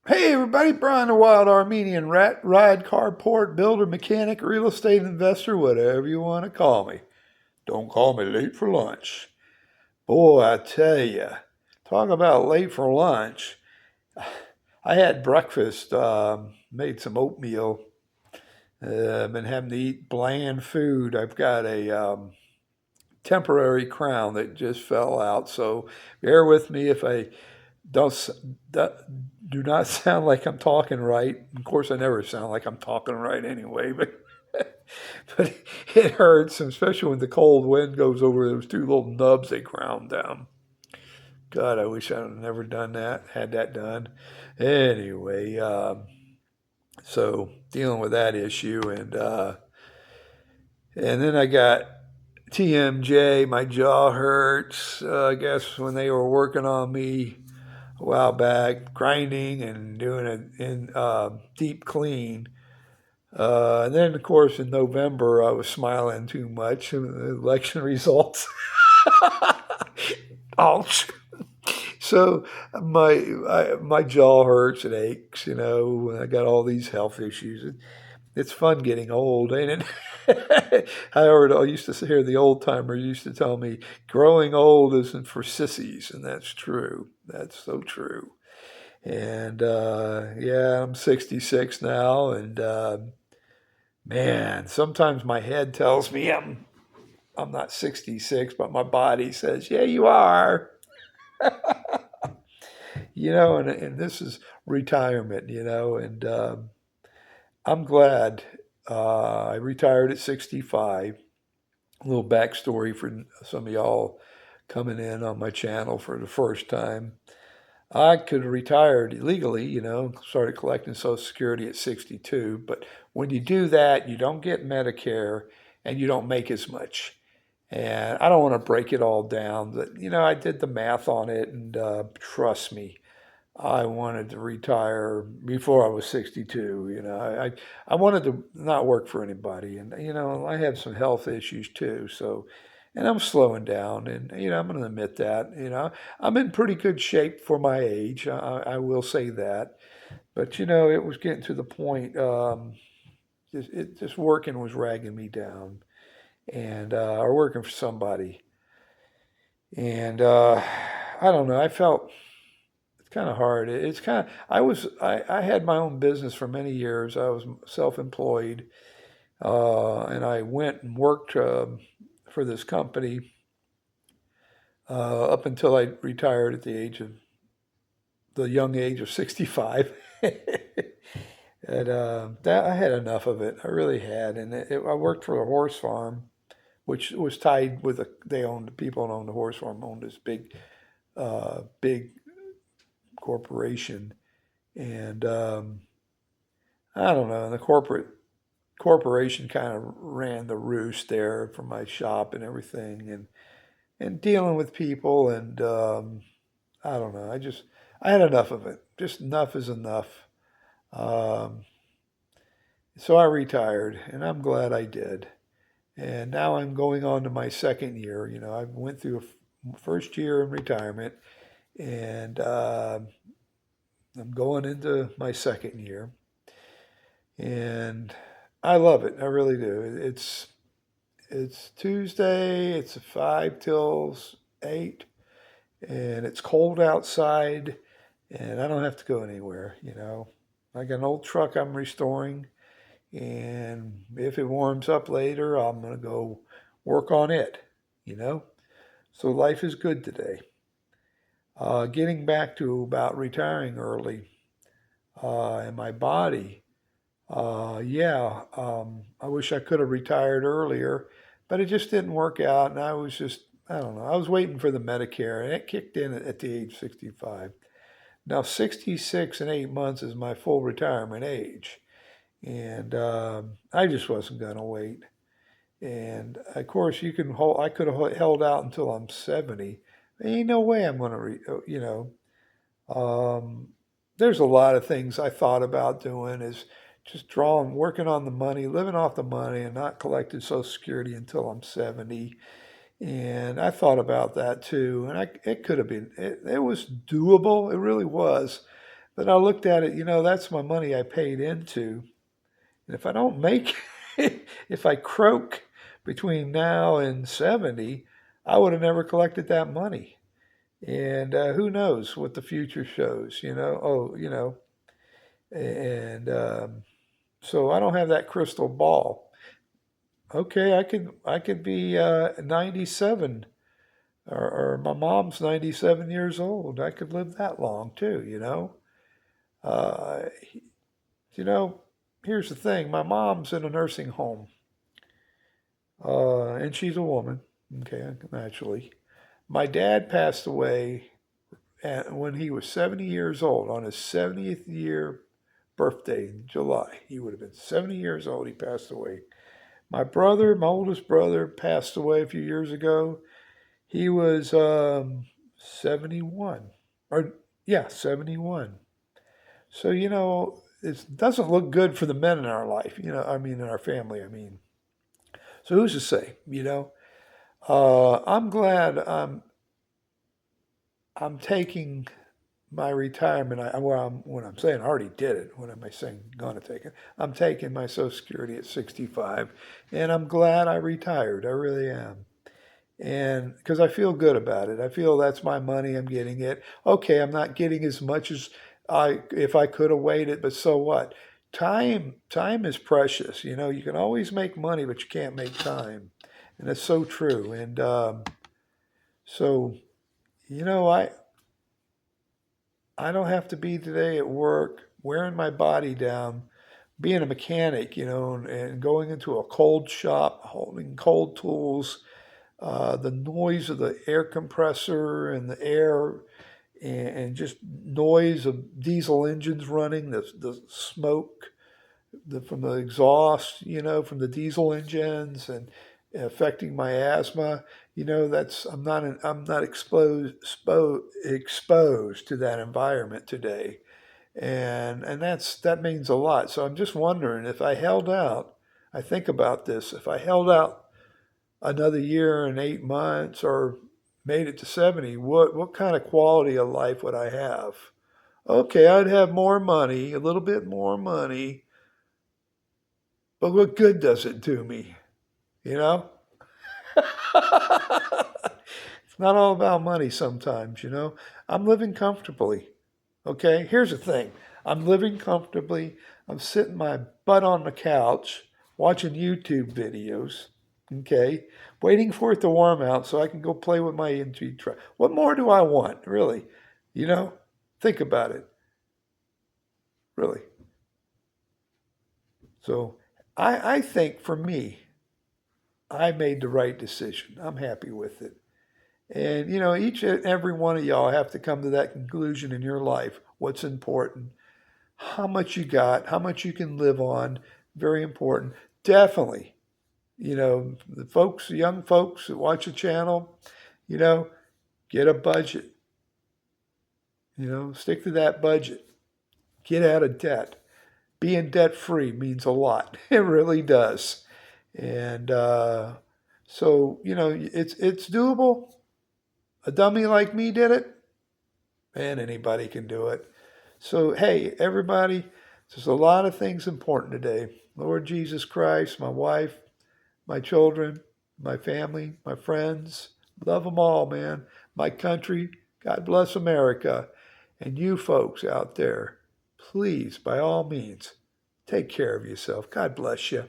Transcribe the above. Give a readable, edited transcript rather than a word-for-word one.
Hey everybody, Brian the Wild Armenian Rat, ride, carport, builder, mechanic, real estate investor, whatever you want to call me. Don't call me late for lunch. Boy, I tell you, talk about late for lunch. I had breakfast, made some oatmeal. I've been having to eat bland food. I've got a temporary crown that just fell out, so bear with me if I don't do not sound like I'm talking right. Of course, I never sound like I'm talking right anyway, but but it hurts, especially when the cold wind goes over those two little nubs they ground down. God, I wish I'd never done that, had that done. Anyway, so dealing with that issue, and then I got TMJ. My jaw hurts. I guess when they were working on me a while back, grinding and doing a deep clean. And then, of course, in November, I was smiling too much. Election results. Ouch. So my jaw hurts and aches. I got all these health issues. It's fun getting old, ain't it? I used to hear the old timers used to tell me, growing old isn't for sissies, and that's true. That's so true. And yeah, I'm 66 now, and man, sometimes my head tells me I'm not 66, but my body says, yeah, you are. And this is retirement, and I'm glad I retired at 65. A little backstory for some of y'all coming in on my channel for the first time. I could have retired illegally, started collecting Social Security at 62. But when you do that, you don't get Medicare and you don't make as much. And I don't want to break it all down, but, I did the math on it, and trust me, I wanted to retire before I was 62. I wanted to not work for anybody. And, I have some health issues too. So, and I'm slowing down, and, I'm going to admit that. I'm in pretty good shape for my age. I will say that. But, it was getting to the point, just working was ragging me down, and, or working for somebody. And, I don't know. I felt it's kind of hard. It's kind of, I had my own business for many years. I was self-employed, and I went and worked for this company up until I retired at the young age of 65. And that I had enough of it. I really had. And I worked for a horse farm, which was tied with the people who owned the horse farm owned this big corporation. And I don't know, the corporation kind of ran the roost there for my shop and everything, and dealing with people, and I don't know. I had enough of it. Just enough is enough. Um, so I retired, and I'm glad I did. And now I'm going on to my second year. I went through a first year in retirement, and I'm going into my second year, and I love it. I really do. It's Tuesday. It's 5 till 8, and it's cold outside, and I don't have to go anywhere. I got an old truck I'm restoring, and if it warms up later, I'm gonna go work on it. You know, so life is good today. Getting back to about retiring early, and my body. Yeah, I wish I could have retired earlier, but it just didn't work out. And I don't know, I was waiting for the Medicare, and it kicked in at the age 65. Now, 66 and 8 months is my full retirement age. And I just wasn't going to wait. And of course, I could have held out until I'm 70. There ain't no way I'm going to, um, there's a lot of things I thought about doing is just working on the money, living off the money, and not collecting Social Security until I'm 70. And I thought about that too. And it could have been, it was doable. It really was. But I looked at it, that's my money I paid into. And if I don't make if I croak between now and 70, I would have never collected that money. And who knows what the future shows, and so I don't have that crystal ball. Okay, I could be 97, or my mom's 97 years old. I could live that long too. Uh, you know, Here's the thing. My mom's in a nursing home, and she's a woman. Okay, naturally. My dad passed away when he was 70 years old, on his 70th year birthday in July. He would have been 70 years old. He passed away. My brother, my oldest brother, passed away a few years ago. He was 71. Or, yeah, 71. So, it doesn't look good for the men in our life, in our family, I mean. So who's to say, I'm glad I'm taking my retirement. When I'm saying I already did it, when am I saying going to take it? I'm taking my Social Security at 65, and I'm glad I retired. I really am. And because I feel good about it, I feel that's my money. I'm getting it. Okay, I'm not getting as much as if I could have waited, but so what? Time is precious. You can always make money, but you can't make time, and that's so true. And so, I don't have to be today at work wearing my body down, being a mechanic, and going into a cold shop, holding cold tools, the noise of the air compressor and the air, and just noise of diesel engines running, the smoke from the exhaust, from the diesel engines, and affecting my asthma. That's I'm not exposed to that environment today, and that means a lot. So I'm just wondering if I held out. I think about this. If I held out another year and 8 months, or made it to 70, what kind of quality of life would I have? Okay, I'd have more money, a little bit more money, but what good does it do me? You know? It's not all about money sometimes. I'm living comfortably. Okay? Here's the thing. I'm living comfortably. I'm sitting my butt on the couch watching YouTube videos. Okay? Waiting for it to warm out so I can go play with my NG truck. What more do I want, really? You know? Think about it. Really. So I think for me, I made the right decision. I'm happy with it. And, each and every one of y'all have to come to that conclusion in your life. What's important? How much you got? How much you can live on? Very important. Definitely, the young folks that watch the channel, you know, get a budget. Stick to that budget. Get out of debt. Being debt free means a lot. It really does. And so, it's doable. A dummy like me did it, and anybody can do it. So, hey, everybody, there's a lot of things important today. Lord Jesus Christ, my wife, my children, my family, my friends, love them all, man. My country, God bless America. And you folks out there, please, by all means, take care of yourself. God bless you.